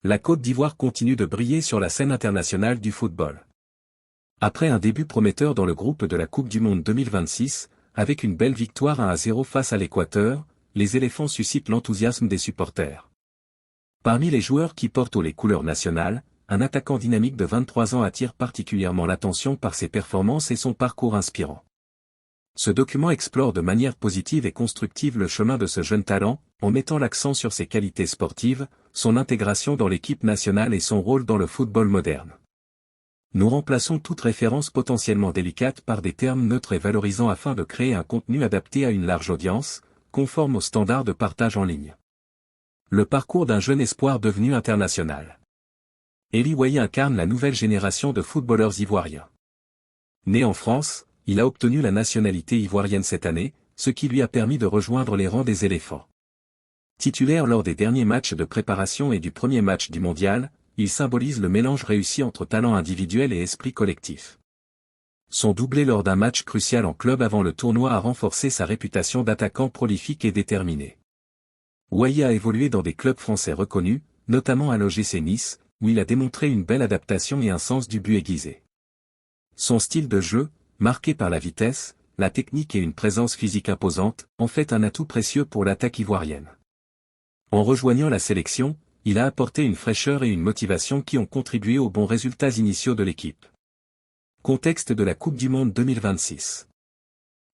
La Côte d'Ivoire continue de briller sur la scène internationale du football. Après un début prometteur dans le groupe de la Coupe du Monde 2026, avec une belle victoire 1-0 face à l'Équateur, les éléphants suscitent l'enthousiasme des supporters. Parmi les joueurs qui portent haut les couleurs nationales, un attaquant dynamique de 23 ans attire particulièrement l'attention par ses performances et son parcours inspirant. Ce document explore de manière positive et constructive le chemin de ce jeune talent, en mettant l'accent sur ses qualités sportives, son intégration dans l'équipe nationale et son rôle dans le football moderne. Nous remplaçons toute référence potentiellement délicate par des termes neutres et valorisants afin de créer un contenu adapté à une large audience, conforme aux standards de partage en ligne. Le parcours d'un jeune espoir devenu international. Eli Wahi incarne la nouvelle génération de footballeurs ivoiriens. Né en France, il a obtenu la nationalité ivoirienne cette année, ce qui lui a permis de rejoindre les rangs des éléphants. Titulaire lors des derniers matchs de préparation et du premier match du mondial, il symbolise le mélange réussi entre talent individuel et esprit collectif. Son doublé lors d'un match crucial en club avant le tournoi a renforcé sa réputation d'attaquant prolifique et déterminé. Wahi a évolué dans des clubs français reconnus, notamment à l'OGC Nice, où il a démontré une belle adaptation et un sens du but aiguisé. Son style de jeu, marqué par la vitesse, la technique et une présence physique imposante, en fait un atout précieux pour l'attaque ivoirienne. En rejoignant la sélection, il a apporté une fraîcheur et une motivation qui ont contribué aux bons résultats initiaux de l'équipe. Contexte de la Coupe du Monde 2026.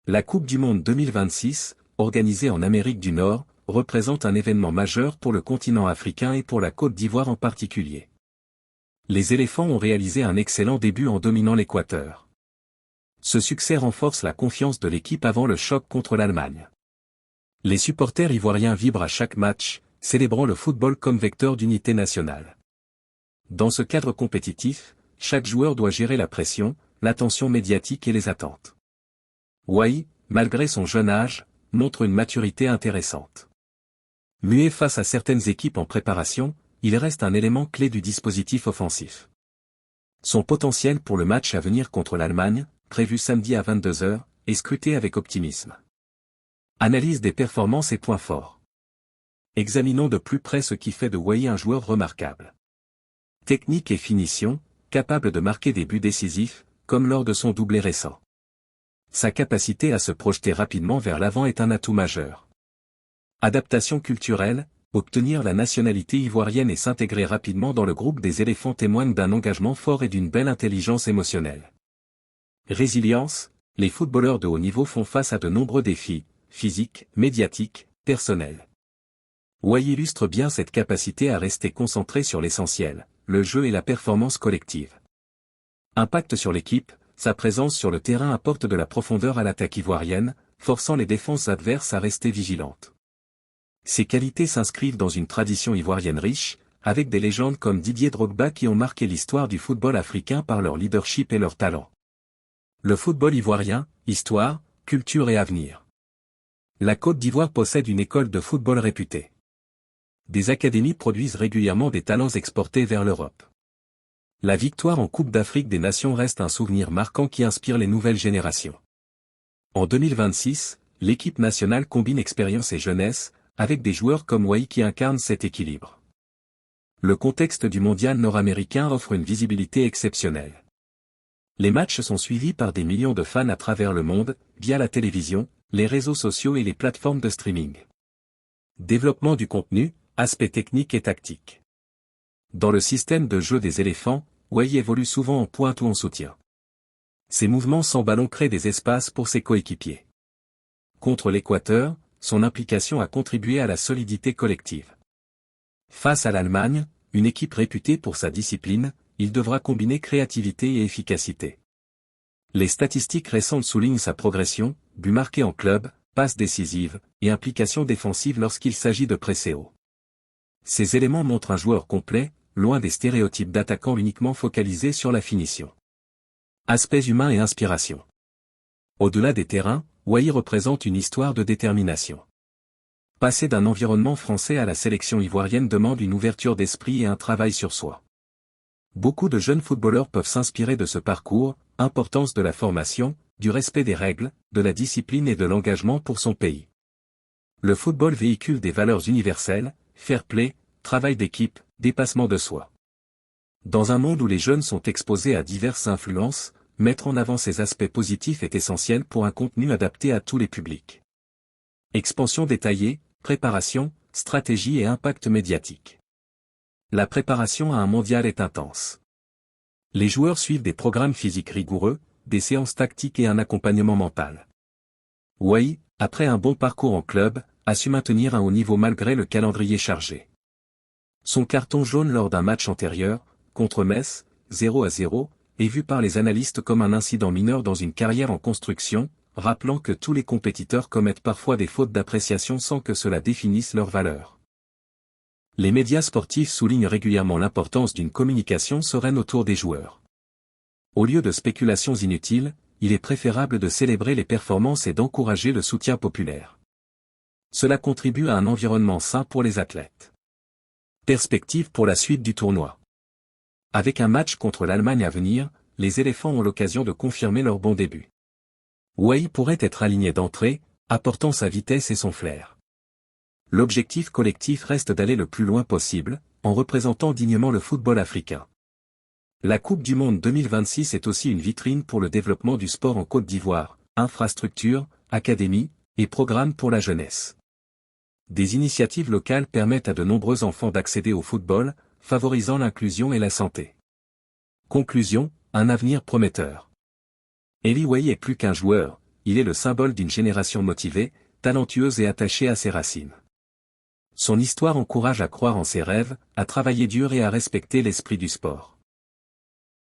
La Coupe du Monde 2026, organisée en Amérique du Nord, représente un événement majeur pour le continent africain et pour la Côte d'Ivoire en particulier. Les éléphants ont réalisé un excellent début en dominant l'Équateur. Ce succès renforce la confiance de l'équipe avant le choc contre l'Allemagne. Les supporters ivoiriens vibrent à chaque match, célébrant le football comme vecteur d'unité nationale. Dans ce cadre compétitif, chaque joueur doit gérer la pression, l'attention médiatique et les attentes. Wahi, malgré son jeune âge, montre une maturité intéressante. Muet face à certaines équipes en préparation, il reste un élément clé du dispositif offensif. Son potentiel pour le match à venir contre l'Allemagne, prévu samedi à 22 h, est scruté avec optimisme. Analyse des performances et points forts. Examinons de plus près ce qui fait de Wahi un joueur remarquable. Technique et finition, capable de marquer des buts décisifs, comme lors de son doublé récent. Sa capacité à se projeter rapidement vers l'avant est un atout majeur. Adaptation culturelle, obtenir la nationalité ivoirienne et s'intégrer rapidement dans le groupe des éléphants témoignent d'un engagement fort et d'une belle intelligence émotionnelle. Résilience, les footballeurs de haut niveau font face à de nombreux défis, physiques, médiatiques, personnels. Wahi illustre bien cette capacité à rester concentré sur l'essentiel, le jeu et la performance collective. Impact sur l'équipe, sa présence sur le terrain apporte de la profondeur à l'attaque ivoirienne, forçant les défenses adverses à rester vigilantes. Ces qualités s'inscrivent dans une tradition ivoirienne riche, avec des légendes comme Didier Drogba qui ont marqué l'histoire du football africain par leur leadership et leur talent. Le football ivoirien, histoire, culture et avenir. La Côte d'Ivoire possède une école de football réputée. Des académies produisent régulièrement des talents exportés vers l'Europe. La victoire en Coupe d'Afrique des Nations reste un souvenir marquant qui inspire les nouvelles générations. En 2026, l'équipe nationale combine expérience et jeunesse, avec des joueurs comme Wahi qui incarnent cet équilibre. Le contexte du mondial nord-américain offre une visibilité exceptionnelle. Les matchs sont suivis par des millions de fans à travers le monde, via la télévision, les réseaux sociaux et les plateformes de streaming. Développement du contenu, aspects techniques et tactiques. Dans le système de jeu des éléphants, Wahi évolue souvent en pointe ou en soutien. Ses mouvements sans ballon créent des espaces pour ses coéquipiers. Contre l'Équateur, son implication a contribué à la solidité collective. Face à l'Allemagne, une équipe réputée pour sa discipline, il devra combiner créativité et efficacité. Les statistiques récentes soulignent sa progression, buts marqués en club, passes décisives, et implication défensive lorsqu'il s'agit de presser haut. Ces éléments montrent un joueur complet, loin des stéréotypes d'attaquants uniquement focalisés sur la finition. Aspects humains et inspiration. Au-delà des terrains, Wahi représente une histoire de détermination. Passer d'un environnement français à la sélection ivoirienne demande une ouverture d'esprit et un travail sur soi. Beaucoup de jeunes footballeurs peuvent s'inspirer de ce parcours, importance de la formation, du respect des règles, de la discipline et de l'engagement pour son pays. Le football véhicule des valeurs universelles, fair play, travail d'équipe, dépassement de soi. Dans un monde où les jeunes sont exposés à diverses influences, mettre en avant ces aspects positifs est essentiel pour un contenu adapté à tous les publics. Expansion détaillée, préparation, stratégie et impact médiatique. La préparation à un mondial est intense. Les joueurs suivent des programmes physiques rigoureux, des séances tactiques et un accompagnement mental. Wai, après un bon parcours en club, a su maintenir un haut niveau malgré le calendrier chargé. Son carton jaune lors d'un match antérieur, contre Metz, 0-0, est vu par les analystes comme un incident mineur dans une carrière en construction, rappelant que tous les compétiteurs commettent parfois des fautes d'appréciation sans que cela définisse leur valeur. Les médias sportifs soulignent régulièrement l'importance d'une communication sereine autour des joueurs. Au lieu de spéculations inutiles, il est préférable de célébrer les performances et d'encourager le soutien populaire. Cela contribue à un environnement sain pour les athlètes. Perspective pour la suite du tournoi. Avec un match contre l'Allemagne à venir, les éléphants ont l'occasion de confirmer leur bon début. Wai pourrait être aligné d'entrée, apportant sa vitesse et son flair. L'objectif collectif reste d'aller le plus loin possible, en représentant dignement le football africain. La Coupe du Monde 2026 est aussi une vitrine pour le développement du sport en Côte d'Ivoire, infrastructures, académies, et programmes pour la jeunesse. Des initiatives locales permettent à de nombreux enfants d'accéder au football, favorisant l'inclusion et la santé. Conclusion, un avenir prometteur. Eli Wai est plus qu'un joueur, il est le symbole d'une génération motivée, talentueuse et attachée à ses racines. Son histoire encourage à croire en ses rêves, à travailler dur et à respecter l'esprit du sport.